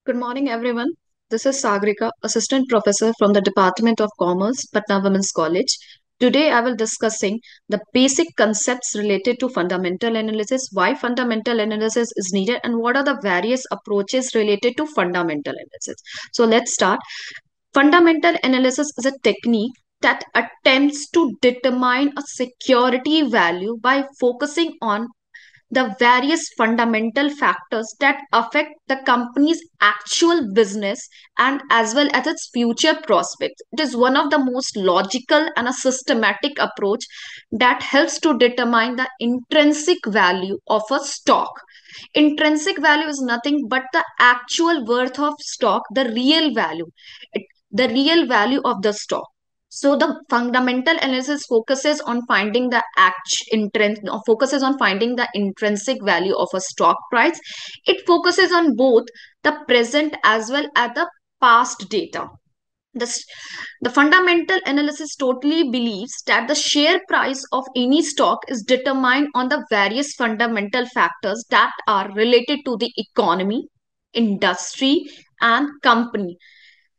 Good morning, everyone. This is Sagarika, Assistant Professor from the Department of Commerce, Patna Women's College. Today, I will discussing the basic concepts related to fundamental analysis, why fundamental analysis is needed, and what are the various approaches related to fundamental analysis. So, let's start. Fundamental analysis is a technique that attempts to determine a security value by focusing on the various fundamental factors that affect the company's actual business and as well as its future prospects. It is one of the most logical and a systematic approach that helps to determine the intrinsic value of a stock. Intrinsic value is nothing but the actual worth of stock, the real value, the real value of the stock. So the fundamental analysis focuses on finding the intrinsic value of a stock price. It focuses on both the present as well as the past data. The, the fundamental analysis totally believes that the share price of any stock is determined on the various fundamental factors that are related to the economy, industry, and company.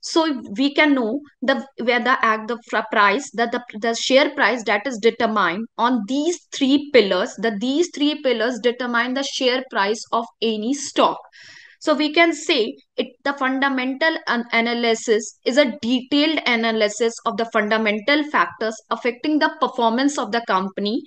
So we can know the where the act the price that the share price that is determined on these three pillars, that these three pillars determine the share price of any stock. So we can say it the fundamental analysis is a detailed analysis of the fundamental factors affecting the performance of the company.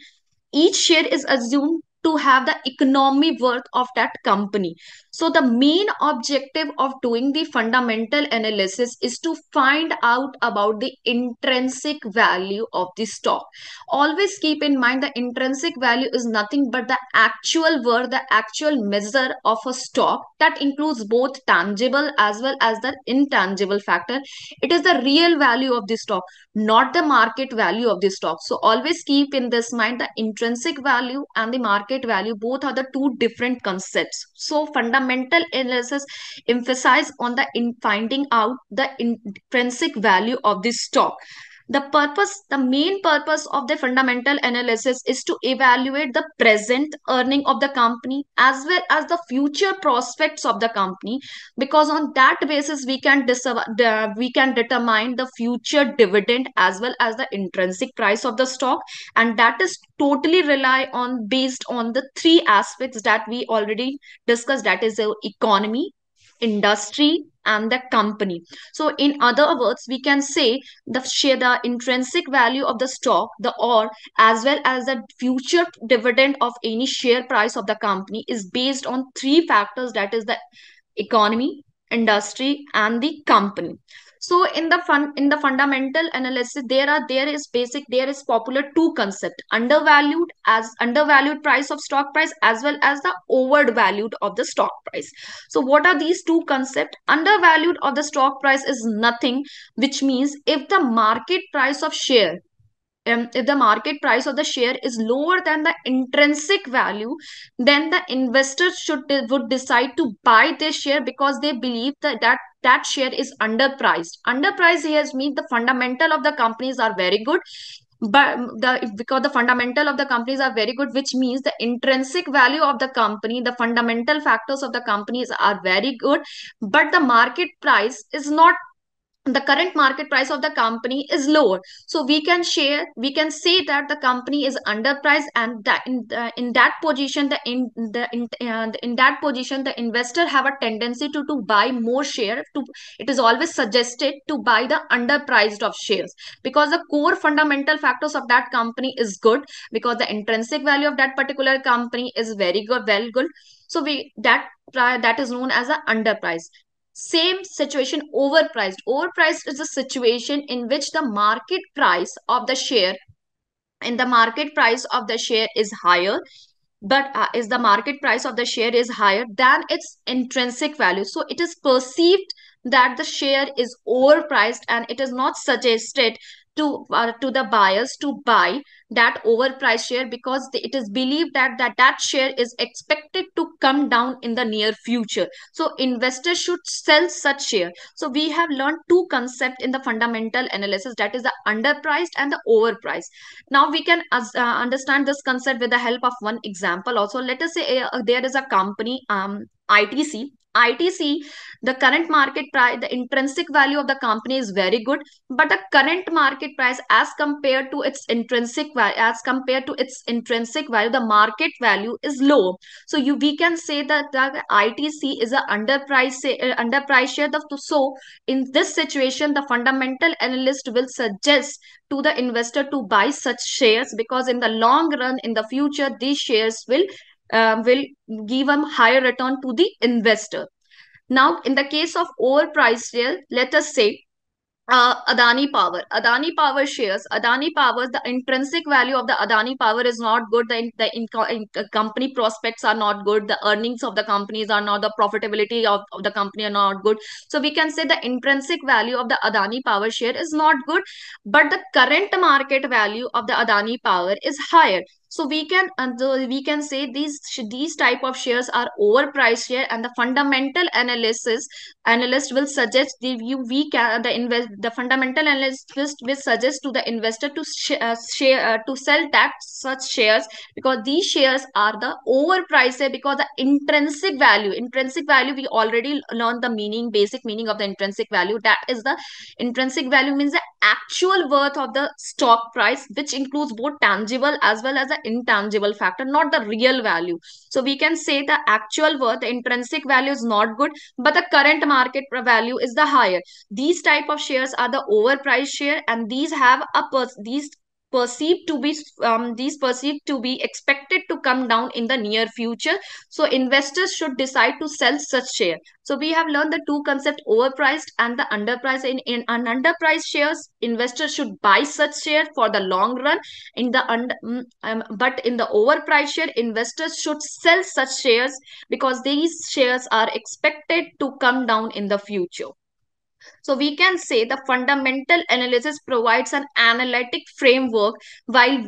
Each share is assumed to have the economy worth of that company. So the main objective of doing the fundamental analysis is to find out about the intrinsic value of the stock. Always keep in mind the intrinsic value is nothing but the actual worth, the actual measure of a stock that includes both tangible as well as the intangible factor. It is the real value of the stock, not the market value of the stock. So always keep in this mind the intrinsic value and the market value, both are the two different concepts. So fundamental analysis emphasize on the in finding out the intrinsic value of the stock. The main purpose of the fundamental analysis is to evaluate the present earning of the company as well as the future prospects of the company, because on that basis we can determine the future dividend as well as the intrinsic price of the stock. And that is totally rely on based on the three aspects that we already discussed, that is the economy, industry, and the company. So in other words, we can say the intrinsic value of the stock, the or as well as the future dividend of any share price of the company is based on three factors, that is the economy, industry, and the company. So in the fundamental analysis, there is popular two concept: undervalued price of stock price as well as the overvalued of the stock price. So what are these two concepts? Undervalued of the stock price is nothing, which means if the market price of the share is lower than the intrinsic value, then the investors would decide to buy this share because they believe that share is underpriced. Underpriced here means the fundamental of the companies are very good, but because the fundamental of the companies are very good, which means the intrinsic value of the company, the fundamental factors of the companies are very good, but the market price is not, the current market price of the company is lower. So we can say that the company is underpriced, and that in that position in that position the investor have a tendency to buy more share. To It is always suggested to buy the underpriced of shares, because the core fundamental factors of that company is good, because the intrinsic value of that particular company is very good, well good. So we that is known as a underpriced. Same situation, overpriced. Overpriced is a situation in which the market price of the share is higher, but is the market price of the share is higher than its intrinsic value. So it is perceived that the share is overpriced, and it is not suggested to the buyers to buy that overpriced share, because it is believed that share is expected to come down in the near future. So investors should sell such share. So we have learned two concepts in the fundamental analysis, that is the underpriced and the overpriced. Now we can understand this concept with the help of one example also. Let us say there is a company, ITC. ITC, the current market price, the intrinsic value of the company is very good, but the current market price as compared to its intrinsic value, the market value is low. So we can say that the ITC is a underpriced share. So in this situation, the fundamental analyst will suggest to the investor to buy such shares, because in the long run, in the future, these shares will give a higher return to the investor. Now, in the case of overpriced share, let us say Adani Power. Adani Power shares. Adani Power, the intrinsic value of the Adani Power is not good. The company prospects are not good. The earnings of the companies are not, the profitability of the company are not good. So we can say the intrinsic value of the Adani Power share is not good, but the current market value of the Adani Power is higher. So we can say these type of shares are overpriced share, and the fundamental analyst will suggest the you we can the fundamental analyst will suggest to the investor to to sell that such shares, because these shares are the overpriced, because the intrinsic value we already learned the basic meaning of the intrinsic value. That is, the intrinsic value means the actual worth of the stock price, which includes both tangible as well as the intangible factor, not the real value. So we can say the actual worth, the intrinsic value is not good, but the current market value is the higher. These type of shares are the overpriced share, and these perceived to be expected to come down in the near future. So investors should decide to sell such share. So we have learned the two concepts, overpriced and the underpriced. In an underpriced shares, investors should buy such share for the long run. But in the overpriced share, investors should sell such shares, because these shares are expected to come down in the future. So we can say the fundamental analysis provides an analytic framework while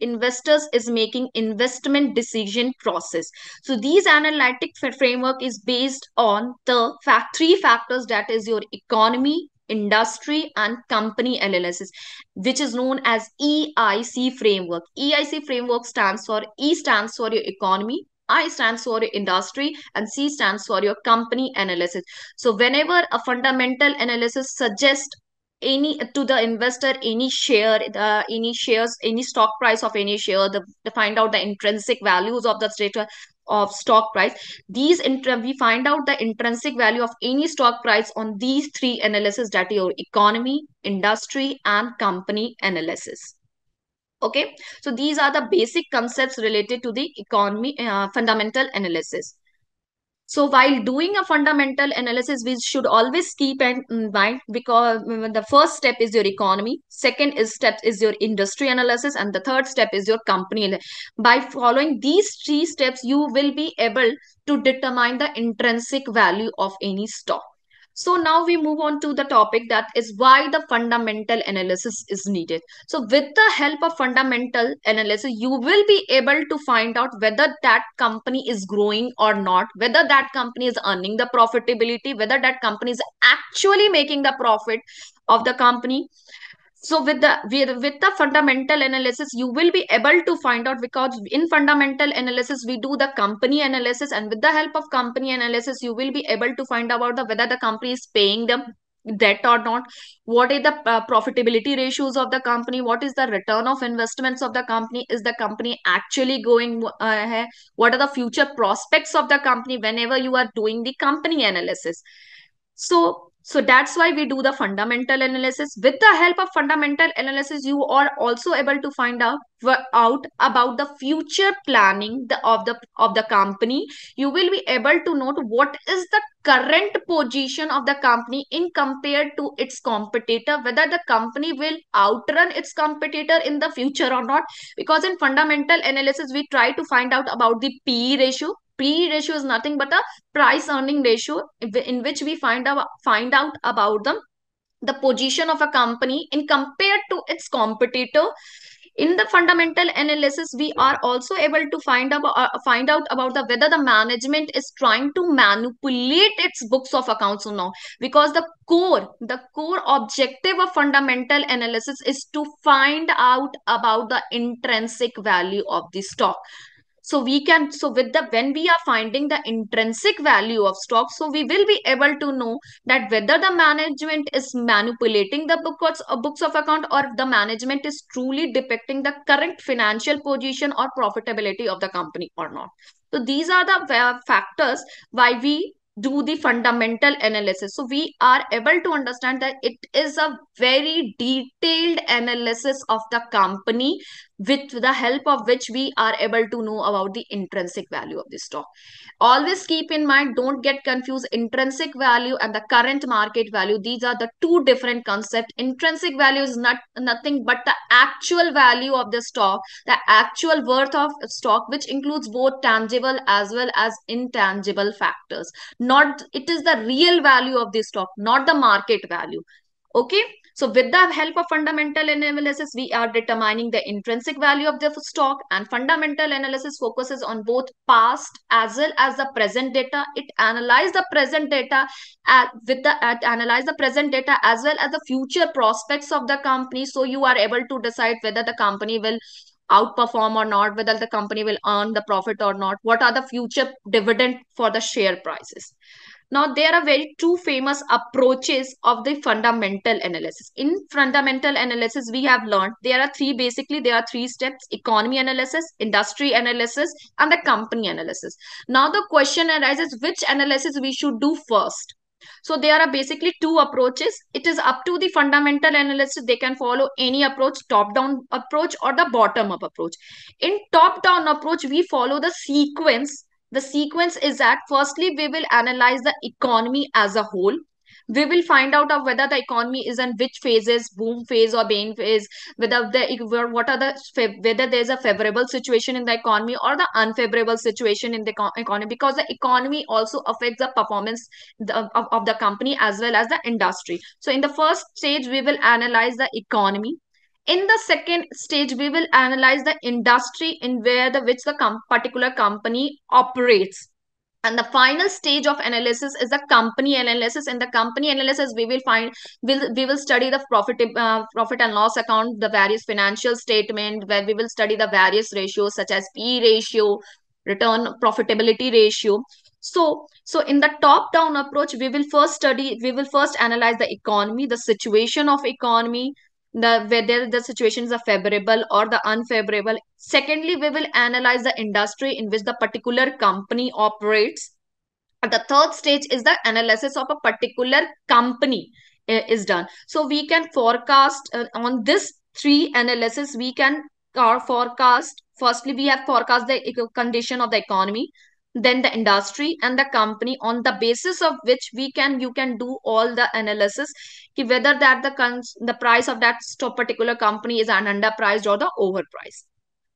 investors is making investment decision process. So these analytic framework is based on the three factors, that is your economy, industry and company analysis, which is known as EIC framework. EIC framework stands for E stands for your economy, I stands for your industry, and C stands for your company analysis. So whenever a fundamental analysis suggests any to the investor any shares, any stock price of any share, to find out the intrinsic values of the state of stock price, we find out the intrinsic value of any stock price on these three analysis, that is your economy, industry and company analysis. Okay, so these are the basic concepts related to the economy fundamental analysis. So while doing a fundamental analysis, we should always keep in mind, because the first step is your economy, second step is your industry analysis, and the third step is your company. By following these three steps, you will be able to determine the intrinsic value of any stock. So now we move on to the topic, that is why the fundamental analysis is needed. So with the help of fundamental analysis, you will be able to find out whether that company is growing or not, whether that company is earning the profitability, whether that company is actually making the profit of the company. So with the fundamental analysis, you will be able to find out, because in fundamental analysis we do the company analysis, and with the help of company analysis you will be able to find out whether the company is paying the debt or not, what is the profitability ratios of the company, what is the return of investments of the company, is the company actually going what are the future prospects of the company, whenever you are doing the company analysis. So that's why we do the fundamental analysis. With the help of fundamental analysis, you are also able to find out about the future planning of the company. You will be able to note what is the current position of the company in compared to its competitor, whether the company will outrun its competitor in the future or not. Because in fundamental analysis, we try to find out about the PE ratio. PE ratio is nothing but a price earning ratio, in which we find out about the position of a company in compared to its competitor. In the fundamental analysis, we are also able to find out about the whether the management is trying to manipulate its books of accounts or not, because the core objective of fundamental analysis is to find out about the intrinsic value of the stock. So we can, so with the, when we are finding the intrinsic value of stock, so we will be able to know that whether the management is manipulating the books of account, or the management is truly depicting the current financial position or profitability of the company or not. So these are the factors why we do the fundamental analysis. So we are able to understand that it is a very detailed analysis of the company, with the help of which we are able to know about the intrinsic value of the stock. Always keep in mind, don't get confused, intrinsic value and the current market value, these are the two different concepts. Intrinsic value is nothing but the actual value of the stock, the actual worth of stock, which includes both tangible as well as intangible factors. Not, it is the real value of the stock, not the market value. Okay, so with the help of fundamental analysis, we are determining the intrinsic value of the stock, and fundamental analysis focuses on both past as well as the present data. It analyzes the present data analyze the present data as well as the future prospects of the company. So you are able to decide whether the company will outperform or not, whether the company will earn the profit or not, what are the future dividend for the share prices. Now, there are very two famous approaches of the fundamental analysis. In fundamental analysis, we have learned there are three, basically, there are three steps: economy analysis, industry analysis, and the company analysis. Now, the question arises which analysis we should do first. So, there are basically two approaches. It is up to the fundamental analysis. They can follow any approach, top down approach or the bottom up approach. In top down approach, we follow the sequence. The sequence is that firstly we will analyze the economy as a whole. We will find out of whether the economy is in which phases, boom phase or bane phase, whether what are the, whether there's a favorable situation in the economy or the unfavorable situation in the economy, because the economy also affects the performance of the company as well as the industry. So in the first stage we will analyze the economy. In the second stage we will analyze the industry in where the which the particular company operates. And the final stage of analysis is the company analysis. In the company analysis we will find, we will study the profit and loss account, the various financial statement, where we will study the various ratios such as P ratio, return profitability ratio. So in the top down approach we will first analyze the economy, the situation of economy, the whether the situations are favorable or the unfavorable. Secondly, we will analyze the industry in which the particular company operates. The third stage is the analysis of a particular company is done. So we can forecast on this three analysis. We can forecast. Firstly, we have forecast the condition of the economy, then the industry and the company, on the basis of which we can, you can do all the analysis whether that the price of that particular company is an underpriced or the overpriced.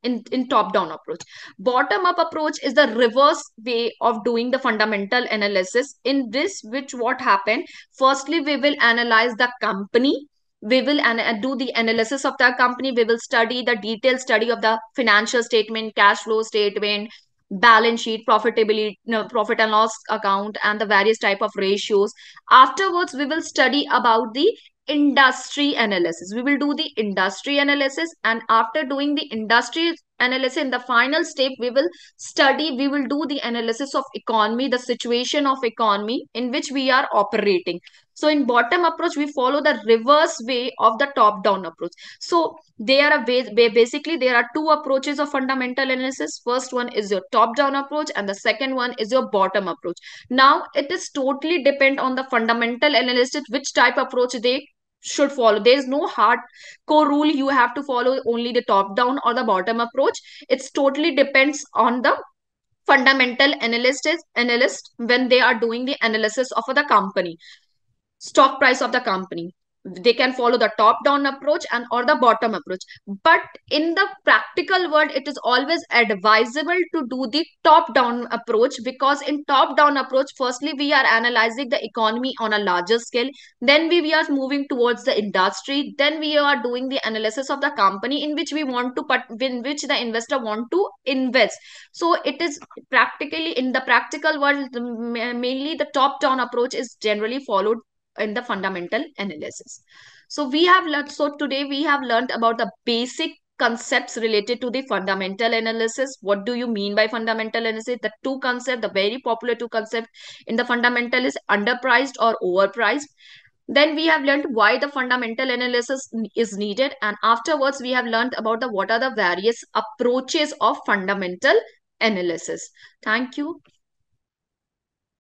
In top down approach, bottom up approach is the reverse way of doing the fundamental analysis. In this, which what happened, firstly we will analyze the company. We will do the analysis of the company. We will study the detailed study of the financial statement, cash flow statement, balance sheet, profitability, no, profit and loss account, and the various type of ratios. Afterwards we will study about the industry analysis. We will do the industry analysis, and after doing the industry analysis, in the final step we will do the analysis of economy, the situation of economy in which we are operating. So in bottom approach we follow the reverse way of the top down approach. So there are basically there are two approaches of fundamental analysis. First one is your top down approach and the second one is your bottom approach. Now it is totally depend on the fundamental analysis which type approach they should follow. There is no hard core rule you have to follow only the top down or the bottom approach. It's totally depends on the fundamental analyst when they are doing the analysis of the company, stock price of the company. They can follow the top down approach and or the bottom approach. But in the practical world it is always advisable to do the top down approach, because in top down approach firstly we are analyzing the economy on a larger scale, then we are moving towards the industry, then we are doing the analysis of the company in which we want to put, in which the investor want to invest. So it is practically in the practical world mainly the top down approach is generally followed in the fundamental analysis. So we have learned, so today we have learned about the basic concepts related to the fundamental analysis. What do you mean by fundamental analysis? The two concepts, the very popular two concepts in the fundamental is underpriced or overpriced. Then we have learned why the fundamental analysis is needed, and afterwards we have learned about the what are the various approaches of fundamental analysis. Thank you.